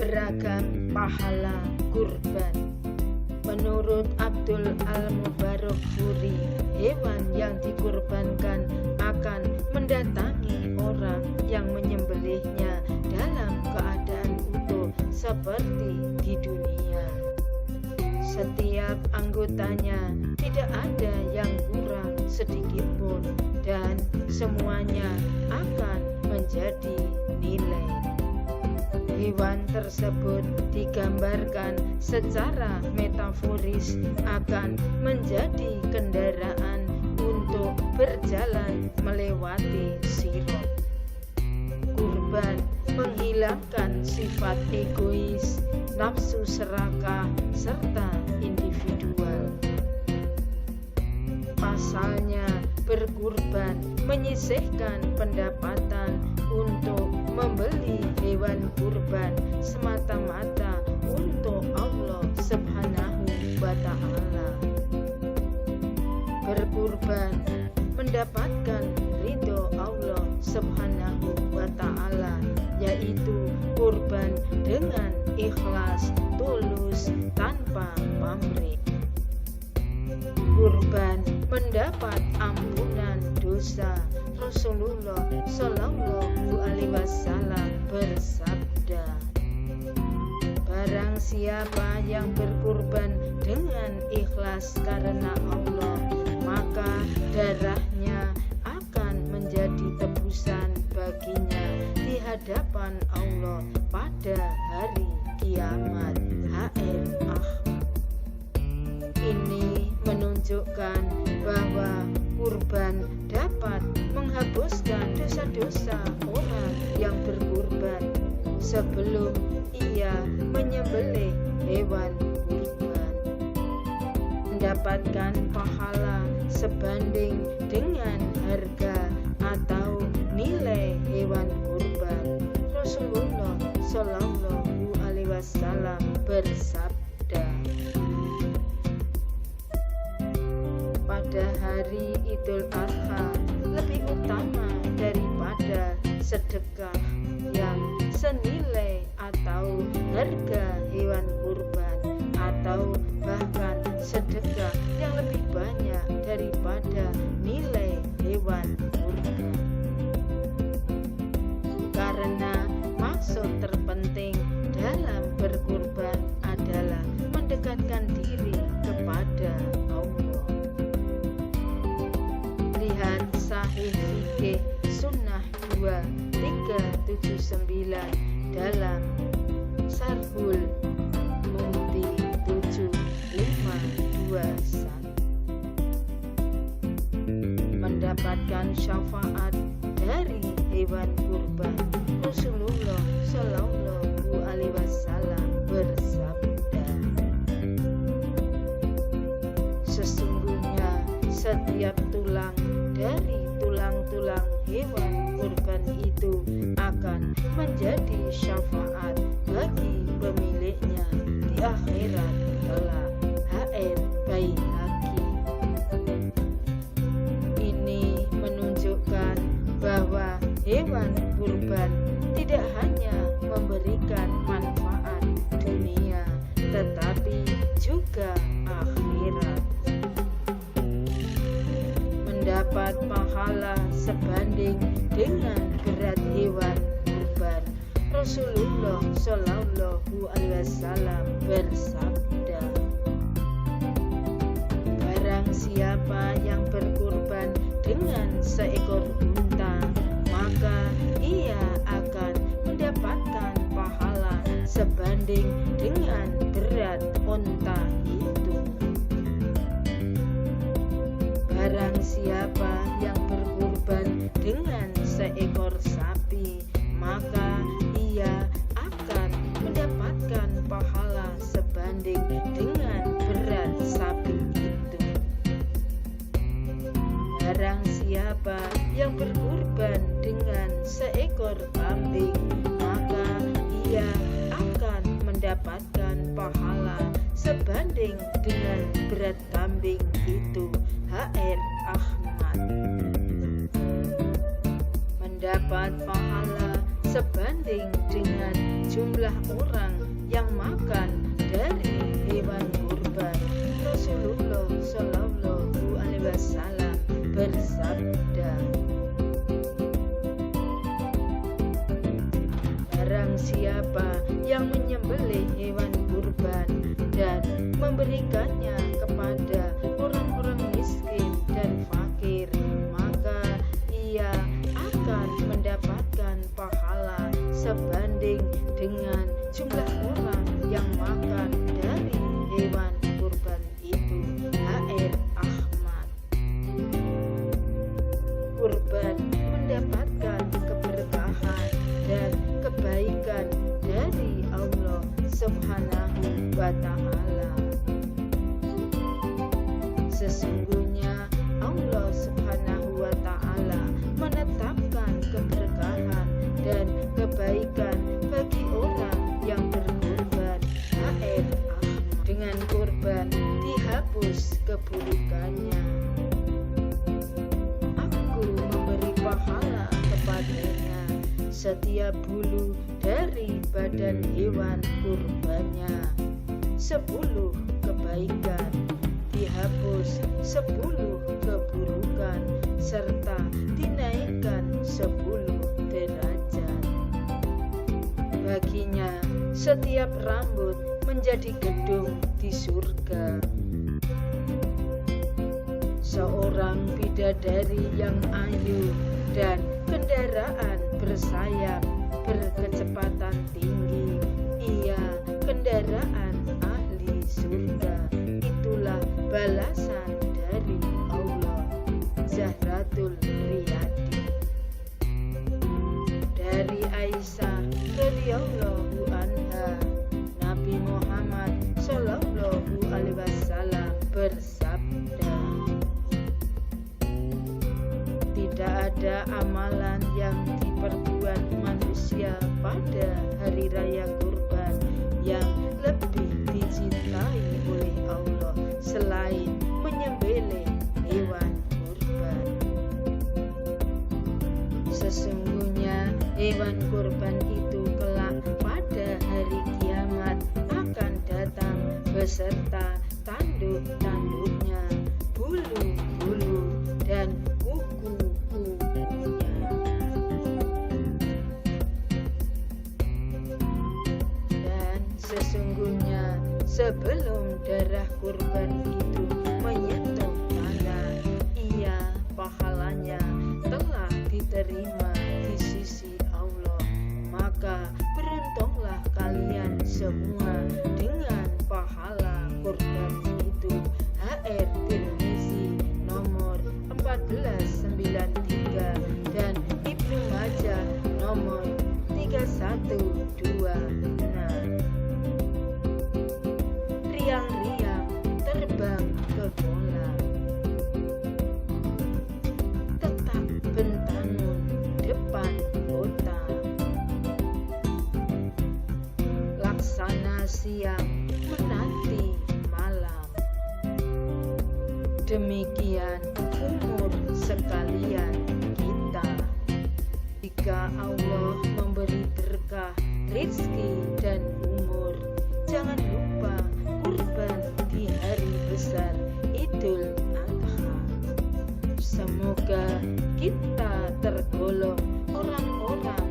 beragam pahala kurban. Menurut Abdul Al-Mubarakfuri, hewan yang dikurbankan akan mendatangi orang yang menyembelihnya dalam keadaan utuh seperti di dunia. Setiap anggotanya tidak ada yang kurang sedikit pun, dan semuanya akan menjadi nilai. Hewan tersebut digambarkan secara metaforis akan menjadi kendaraan untuk berjalan melewati sirat. Kurban menghilangkan sifat egois, nafsu serakah, serta individual. Pasalnya, berkurban menyisihkan pendapatan untuk membeli hewan kurban semata-mata untuk Allah Subhanahu wa Ta'ala. Berkurban mendapatkan ridho Allah Subhanahu wa Ta'ala, yaitu kurban dengan ikhlas, tulus, tanpa pamrih. Kurban mendapat ampunan dosa. Rasulullah Shallallahu Alaihi Wasallam bersabda, barang siapa yang berkurban dengan ikhlas karena Allah, maka darahnya akan menjadi tebusan baginya di hadapan Allah pada hari kiamat. HR Ahmad. Ini menunjukkan bahwa kurban dapat menghapuskan dosa-dosa orang yang berkurban sebelum ia menyembelih hewan kurban. Mendapatkan pahala sebanding dengan harga atau nilai hewan kurban. Rasulullah Shallallahu Alaihi Wasallam bersabda, pada hari Idul Adha lebih utama daripada sedekah yang senilai atau harga hewan kurban, atau bahkan sedekah yang lebih banyak daripada nilai hewan kurban. Karena maksud terpenting dalam berkurban adalah mendekatkan diri kepada Allah. Lihat Sahih Fikih Sunnah 2379 dalam Sarhul Mumti 7521. Mendapatkan syafaat dari hewan kurban. Rasulullah Shallallahu Alaihi Wasallam bersabda, sesungguhnya setiap tulang dari tulang-tulang hewan kurban itu akan menjadi syafaat bagi pemiliknya di akhirat kelak. HR Baihaqi. Ini menunjukkan bahwa hewan kurban tidak hanya memberikan manfaat dunia, tetapi juga akhirat. Mendapat pahala sebanding dengan berat hewan kurban. Rasulullah Shallallahu Alaihi Wasallam bersabda, barang siapa yang berkurban dengan seekor unta, maka ia akan mendapatkan pahala sebanding dengan berat unta itu. Barang siapa yang berkurban dengan seekor sapi, maka ia akan mendapatkan pahala sebanding dengan berat sapi itu. Barang siapa yang berkurban dengan seekor kambing, maka ia akan mendapatkan pahala sebanding dengan berat kambing itu. HR Ahmad. Mendapat pahala sebanding dengan jumlah orang yang makan dari hewan kurban. Rasulullah Shallallahu Alaihi Wasallam bersabda, barang siapa yang menyembelih hewan kurban dan memberikannya kepada orang-orang miskin dan fakir, maka ia akan mendapatkan pahala sebanding dengan jumlah orang yang makan dari hewan kurban itu. H.R. Ahmad. Kurban mendapatkan keberkahan dan kebaikan dari Allah Subhanahu wa Ta'ala. Sesungguhnya Allah Subhanahu wa Ta'ala menetapkan keberkahan dan kebaikan bagi orang yang berkurban. H.R. Ahmad. Dengan kurban dihapus keburukannya. Aku memberi pahala kepadanya setiap bulu dari badan hewan kurbannya. 10 kebaikan dihapus 10 keburukan serta dinaikkan 10 derajat. Baginya setiap rambut menjadi gedung di surga. Seorang bidadari yang ayu dan kendaraan bersayap berkecepatan tinggi, ia kendaraan ahli surga. Itulah balasan dari Allah. Zahratul Riyadi. Dari Aisyah radhiyallahu anha, Nabi Muhammad Shallallahu Alaihi Wasallam bersabda, tidak ada amalan yang diperbuat manusia pada hari raya kurban yang lebih dicintai oleh Allah selain menyembelih hewan kurban. Sesungguhnya hewan kurban itu kelak pada hari kiamat akan datang beserta tanduk-tanduknya, bulu-bulu dan kuku-kukunya. Dan sesungguhnya sebelum darah kurban itu menyentuh tanah, ia pahalanya telah diterima di sisi Allah. Maka beruntunglah kalian semua dengan pahala kurban itu. H.R. Tirmizi nomor 1493 dan Ibnu Majah nomor 3126. Riang-riang terbang ke bola, tetap bentangun depan kota. Laksana siang menanti malam. Demikian umur sekalian kita. Jika Allah memberi berkah, rezeki dan umur, jangan lupa kurban di hari besar Idul Adha. Semoga kita tergolong orang-orang